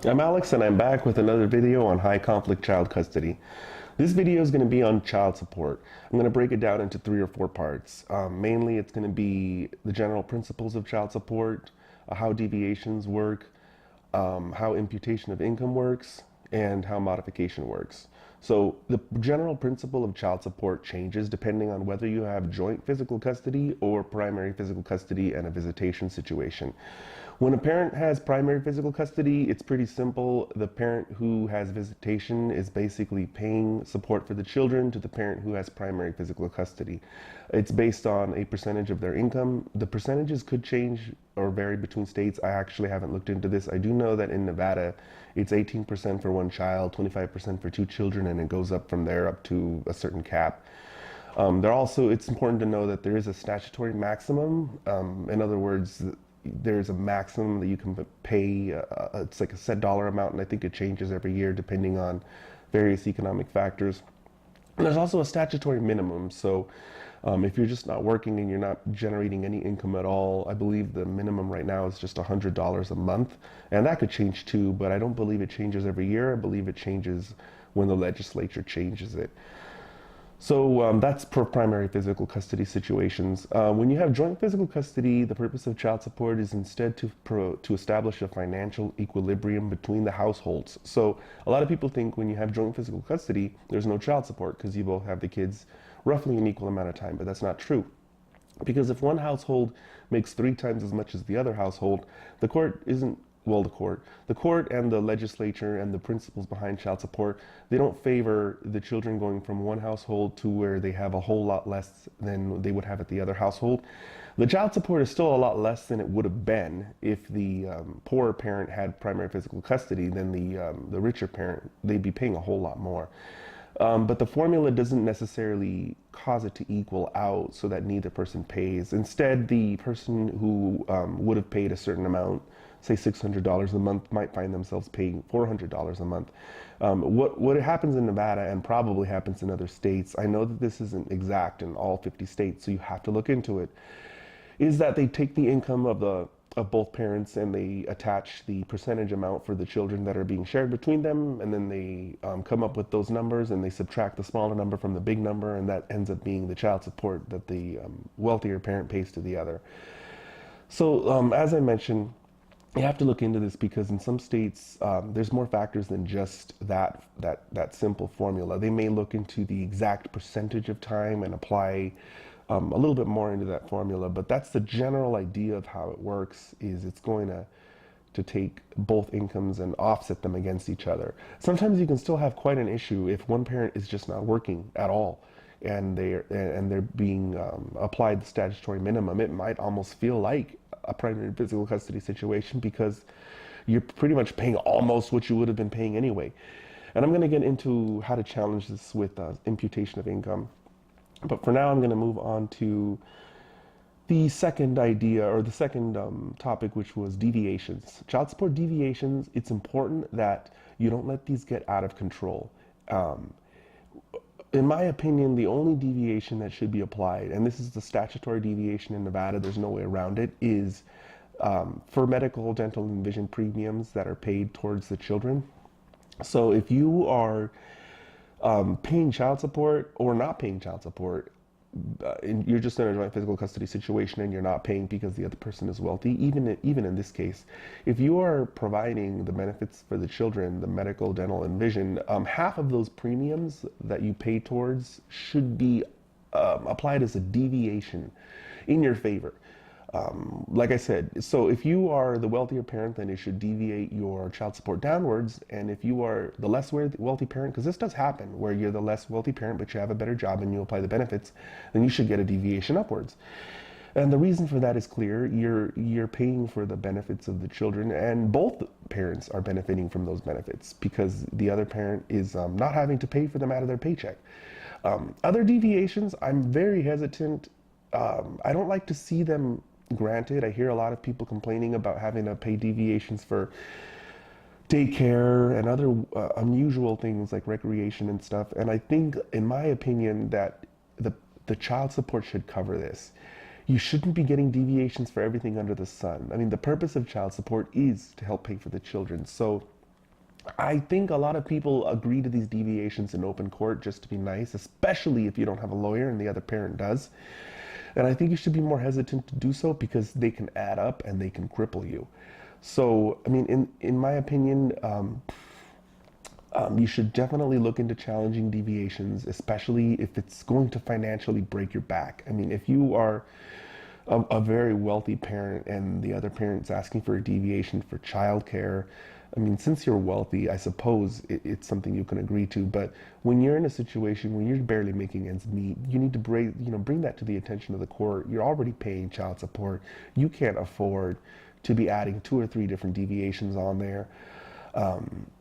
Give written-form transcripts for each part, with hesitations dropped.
I'm Alex and I'm back with another video on high conflict child custody. This video is going to be on child support. I'm going to break it down into 3 or 4 parts. Mainly it's going to be the general principles of child support, how deviations work, how imputation of income works, and how modification works. So the general principle of child support changes depending on whether you have joint physical custody or primary physical custody and a visitation situation. When a parent has primary physical custody, it's pretty simple. The parent who has visitation is basically paying support for the children to the parent who has primary physical custody. It's based on a percentage of their income. The percentages could change or vary between states. I actually haven't looked into this. I do know that in Nevada, it's 18% for one child, 25% for 2 children, and it goes up from there up to a certain cap. It's important to know that there is a statutory maximum. In other words, there's a maximum that you can pay. It's like a set dollar amount, and I think it changes every year depending on various economic factors. And there's also a statutory minimum. So if you're just not working and you're not generating any income at all, I believe the minimum right now is just $100 a month. And that could change too, but I don't believe it changes every year. I believe it changes when the legislature changes it. So that's for primary physical custody situations. When you have joint physical custody, the purpose of child support is instead to establish a financial equilibrium between the households. So a lot of people think when you have joint physical custody, there's no child support because you both have the kids roughly an equal amount of time, but that's not true. Because if one household makes 3 times as much as the other household, the court isn't the court and the legislature and the principles behind child support, they don't favor the children going from one household to where they have a whole lot less than they would have at the other household. The child support is still a lot less than it would have been if the poorer parent had primary physical custody than the richer parent. They'd be paying a whole lot more. But the formula doesn't necessarily cause it to equal out so that neither person pays. Instead, the person who would have paid a certain amount, say $600 a month, might find themselves paying $400 a month. What happens in Nevada and probably happens in other states, I know that this isn't exact in all 50 states, so you have to look into it, is that they take the income of both parents and they attach the percentage amount for the children that are being shared between them, and then they come up with those numbers and they subtract the smaller number from the big number, and that ends up being the child support that the wealthier parent pays to the other. So as I mentioned, you have to look into this because in some states there's more factors than just that simple formula. They may look into the exact percentage of time and apply a little bit more into that formula, but that's the general idea of how it works. Is it's going to take both incomes and offset them against each other. Sometimes you can still have quite an issue if one parent is just not working at all and they're being applied the statutory minimum. It might almost feel like a primary physical custody situation because you're pretty much paying almost what you would have been paying anyway. And I'm going to get into how to challenge this with imputation of income. But for now, I'm going to move on to the second idea, or the second topic, which was deviations. Child support deviations, it's important that you don't let these get out of control. In my opinion, the only deviation that should be applied, and this is the statutory deviation in Nevada, there's no way around it, is for medical, dental, and vision premiums that are paid towards the children. So if you are paying child support or not paying child support, you're just in a joint physical custody situation and you're not paying because the other person is wealthy, even in this case, if you are providing the benefits for the children, the medical, dental, and vision, half of those premiums that you pay towards should be applied as a deviation in your favor. Like I said, so if you are the wealthier parent, then it should deviate your child support downwards. And if you are the less wealthy parent, because this does happen where you're the less wealthy parent, but you have a better job and you apply the benefits, then you should get a deviation upwards. And the reason for that is clear. You're paying for the benefits of the children, and both parents are benefiting from those benefits because the other parent is not having to pay for them out of their paycheck. Other deviations, I'm very hesitant. I don't like to see them granted. I hear a lot of people complaining about having to pay deviations for daycare and other unusual things like recreation and stuff. And I think, in my opinion, that the child support should cover this. You shouldn't be getting deviations for everything under the sun. I mean, the purpose of child support is to help pay for the children. So I think a lot of people agree to these deviations in open court just to be nice, especially if you don't have a lawyer and the other parent does. And I think you should be more hesitant to do so because they can add up and they can cripple you. So, I mean, in my opinion, you should definitely look into challenging deviations, especially if it's going to financially break your back. I mean, if you are a very wealthy parent and the other parent's asking for a deviation for childcare, I mean, since you're wealthy, I suppose it's something you can agree to. But when you're in a situation where you're barely making ends meet, you need to bring that to the attention of the court. You're already paying child support. You can't afford to be adding 2 or 3 different deviations on there.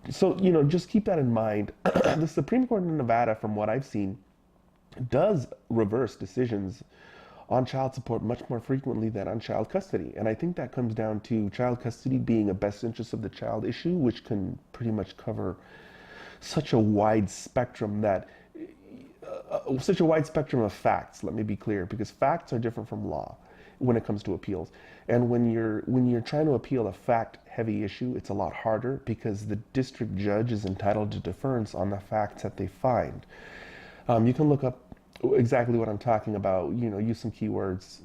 So, just keep that in mind. The Supreme Court in Nevada, from what I've seen, does reverse decisions on child support much more frequently than on child custody. And I think that comes down to child custody being a best interest of the child issue, which can pretty much cover such a wide spectrum that such a wide spectrum of facts, let me be clear, because facts are different from law when it comes to appeals. And when you're trying to appeal a fact heavy issue, it's a lot harder because the district judge is entitled to deference on the facts that they find. You can look up exactly what I'm talking about, use some keywords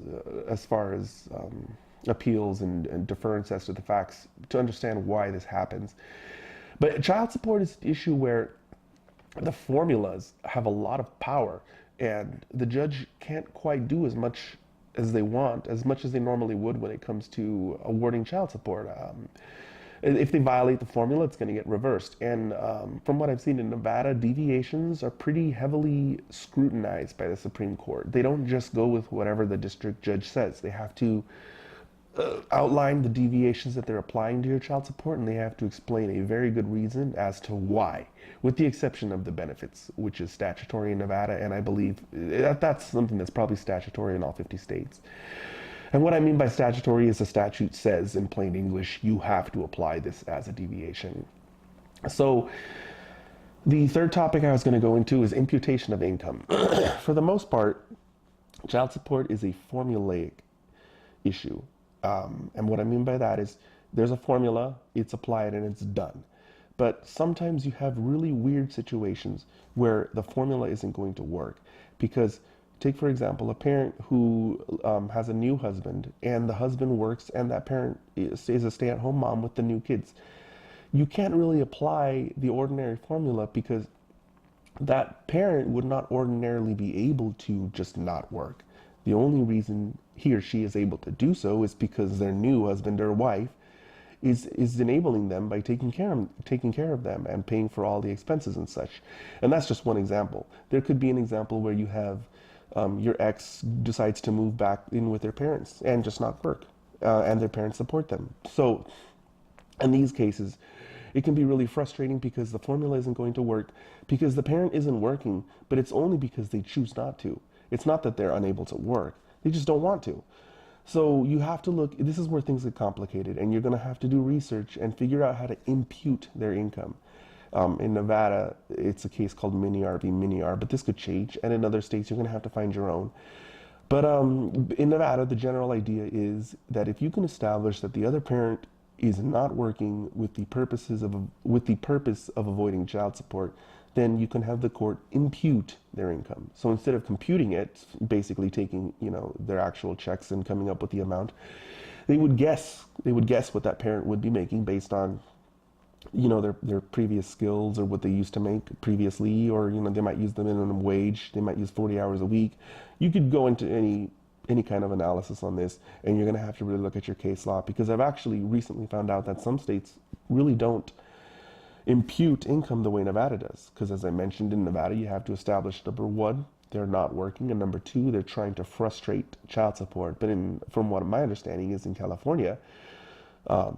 as far as appeals and deference as to the facts to understand why this happens. But child support is an issue where the formulas have a lot of power and the judge can't quite do as much as they want, as much as they normally would when it comes to awarding child support. If they violate the formula, it's going to get reversed. And from what I've seen in Nevada, deviations are pretty heavily scrutinized by the Supreme Court. They don't just go with whatever the district judge says. They have to outline the deviations that they're applying to your child support, and they have to explain a very good reason as to why, with the exception of the benefits, which is statutory in Nevada, and I believe that's something that's probably statutory in all 50 states. And what I mean by statutory is the statute says in plain English, you have to apply this as a deviation. So the third topic I was going to go into is imputation of income. For the most part, child support is a formulaic issue. And what I mean by that is there's a formula, it's applied, and it's done. But sometimes you have really weird situations where the formula isn't going to work. Because take, for example, a parent who has a new husband and the husband works and that parent is a stay-at-home mom with the new kids. You can't really apply the ordinary formula because that parent would not ordinarily be able to just not work. The only reason he or she is able to do so is because their new husband or wife is enabling them by taking care of them and paying for all the expenses and such. And that's just one example. There could be an example where you have your ex decides to move back in with their parents and just not work, and their parents support them. So in these cases, it can be really frustrating because the formula isn't going to work because the parent isn't working, but it's only because they choose not to. It's not that they're unable to work. They just don't want to. So you have to look, this is where things get complicated, and you're going to have to do research and figure out how to impute their income. In Nevada, it's a case called Mini-R v. Mini-R, but this could change. And in other states, you're going to have to find your own. But in Nevada, the general idea is that if you can establish that the other parent is not working with the purpose of avoiding child support, then you can have the court impute their income. So instead of computing it, basically taking, their actual checks and coming up with the amount, they would guess what that parent would be making based on, their previous skills or what they used to make previously, or, they might use the minimum wage, they might use 40 hours a week. You could go into any kind of analysis on this, and you're going to have to really look at your case law, because I've actually recently found out that some states really don't impute income the way Nevada does. Because as I mentioned, in Nevada, you have to establish, number one, they're not working, and number two, they're trying to frustrate child support. But from what my understanding is, in California,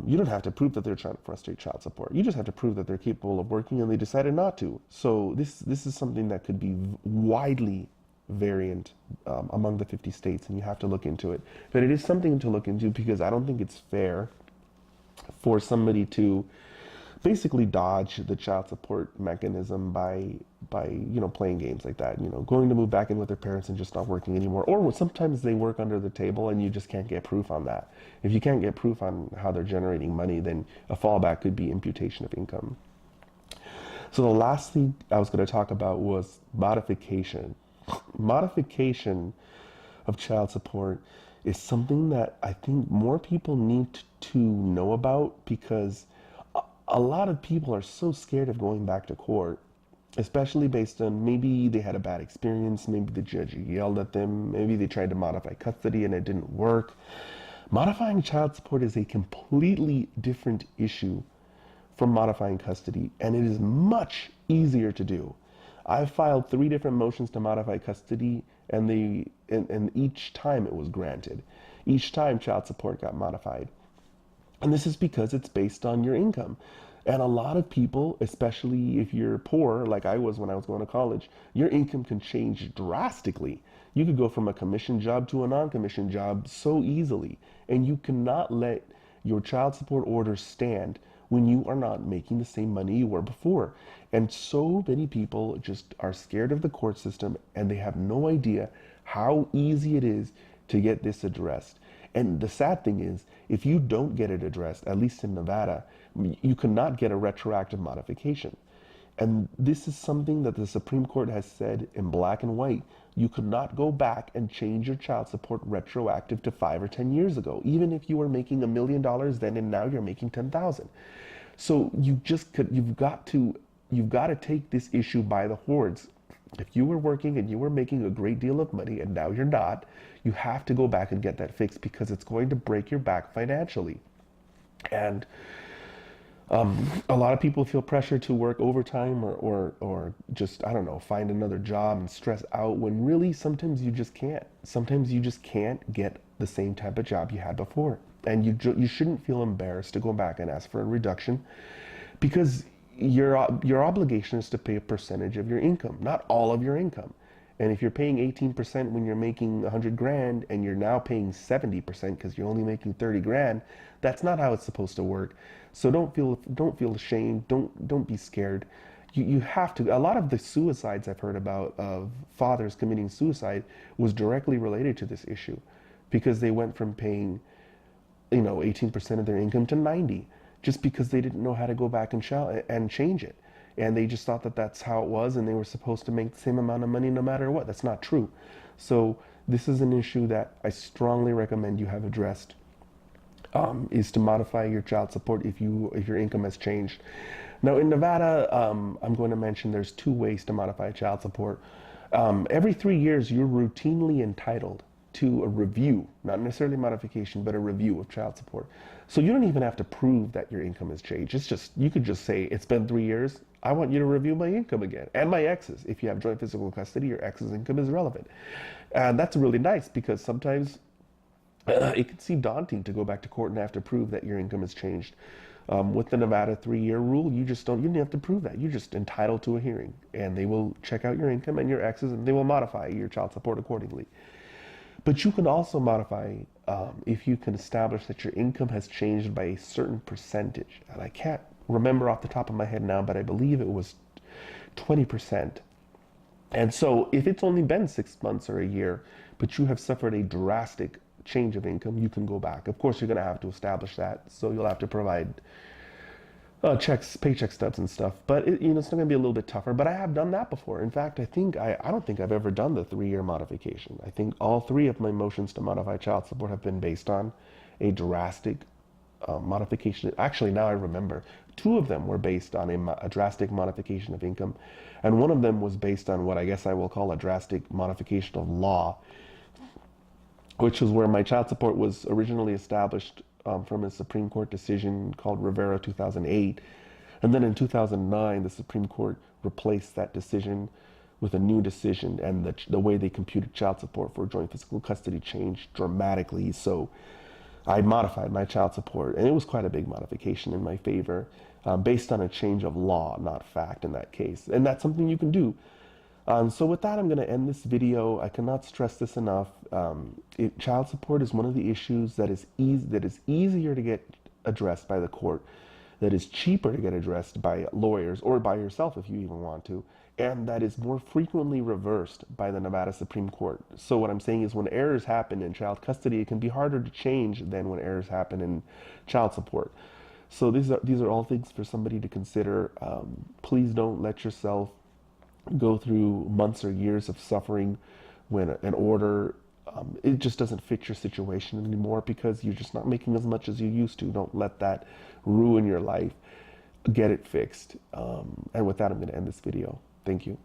you don't have to prove that they're trying to frustrate child support. You just have to prove that they're capable of working and they decided not to. So this is something that could be widely variant among the 50 states, and you have to look into it. But it is something to look into, because I don't think it's fair for somebody to basically dodge the child support mechanism by playing games like that, going to move back in with their parents and just not working anymore. Or sometimes they work under the table and you just can't get proof on that. If you can't get proof on how they're generating money, then a fallback could be imputation of income. So the last thing I was going to talk about was modification. Modification of child support is something that I think more people need to know about, because a lot of people are so scared of going back to court, especially based on maybe they had a bad experience, maybe the judge yelled at them, maybe they tried to modify custody and it didn't work. Modifying child support is a completely different issue from modifying custody, and it is much easier to do. I've filed 3 different motions to modify custody, and each time it was granted. Each time child support got modified. And this is because it's based on your income. And a lot of people, especially if you're poor, like I was when I was going to college, your income can change drastically. You could go from a commission job to a non-commissioned job so easily. And you cannot let your child support order stand when you are not making the same money you were before. And so many people just are scared of the court system, and they have no idea how easy it is to get this addressed. And the sad thing is, if you don't get it addressed, at least in Nevada, you cannot get a retroactive modification. And this is something that the Supreme Court has said in black and white. You could not go back and change your child support retroactive to 5 or 10 years ago, even if you were making $1 million then and now you're making 10,000. So you've got to take this issue by the horns. If you were working and you were making a great deal of money and now you're not, you have to go back and get that fixed, because it's going to break your back financially. And a lot of people feel pressure to work overtime or just, I don't know, find another job and stress out, when really sometimes you just can't. Sometimes you just can't get the same type of job you had before. And you shouldn't feel embarrassed to go back and ask for a reduction, because your obligation is to pay a percentage of your income, not all of your income. And if you're paying 18% when you're making 100 grand and you're now paying 70% because you're only making 30 grand, that's not how it's supposed to work. So don't feel ashamed. Don't be scared. You have to. A lot of the suicides I've heard about of fathers committing suicide was directly related to this issue, because they went from paying 18% of their income to 90, just because they didn't know how to go back and change it. And they just thought that that's how it was, and they were supposed to make the same amount of money no matter what. That's not true. So this is an issue that I strongly recommend you have addressed, is to modify your child support if your income has changed. Now in Nevada, I'm going to mention there's 2 ways to modify child support. Every 3 years, you're routinely entitled to a review, not necessarily modification, but a review of child support. So you don't even have to prove that your income has changed. You could just say, it's been 3 years, I want you to review my income again, and my ex's. If you have joint physical custody, your ex's income is relevant. And that's really nice, because sometimes it can seem daunting to go back to court and have to prove that your income has changed. With the Nevada 3-year rule, you don't have to prove that. You're just entitled to a hearing, and they will check out your income and your ex's, and they will modify your child support accordingly. But you can also modify if you can establish that your income has changed by a certain percentage. And I can't remember off the top of my head now, but I believe it was 20%. And so if it's only been 6 months or a year, but you have suffered a drastic change of income, you can go back. Of course, you're going to have to establish that. So you'll have to provide paycheck stubs and stuff, but it's not going to be a little bit tougher. But I have done that before. In fact, I don't think I've ever done the 3-year modification. I think all 3 of my motions to modify child support have been based on a drastic modification. Actually, now I remember, 2 of them were based on a drastic modification of income, and 1 of them was based on what I guess I will call a drastic modification of law, which was where my child support was originally established from a Supreme Court decision called Rivera 2008. And then in 2009, the Supreme Court replaced that decision with a new decision, and the way they computed child support for joint physical custody changed dramatically. So I modified my child support, and it was quite a big modification in my favor, based on a change of law, not fact in that case. And that's something you can do. So with that, I'm going to end this video. I cannot stress this enough. Child support is one of the issues that is easier to get addressed by the court, that is cheaper to get addressed by lawyers or by yourself if you even want to, and that is more frequently reversed by the Nevada Supreme Court. So what I'm saying is, when errors happen in child custody, it can be harder to change than when errors happen in child support. So these are all things for somebody to consider. Please don't let yourself go through months or years of suffering when an order it just doesn't fit your situation anymore because you're just not making as much as you used to. Don't let that ruin your life. Get it fixed. And with that, I'm going to end this video. Thank you.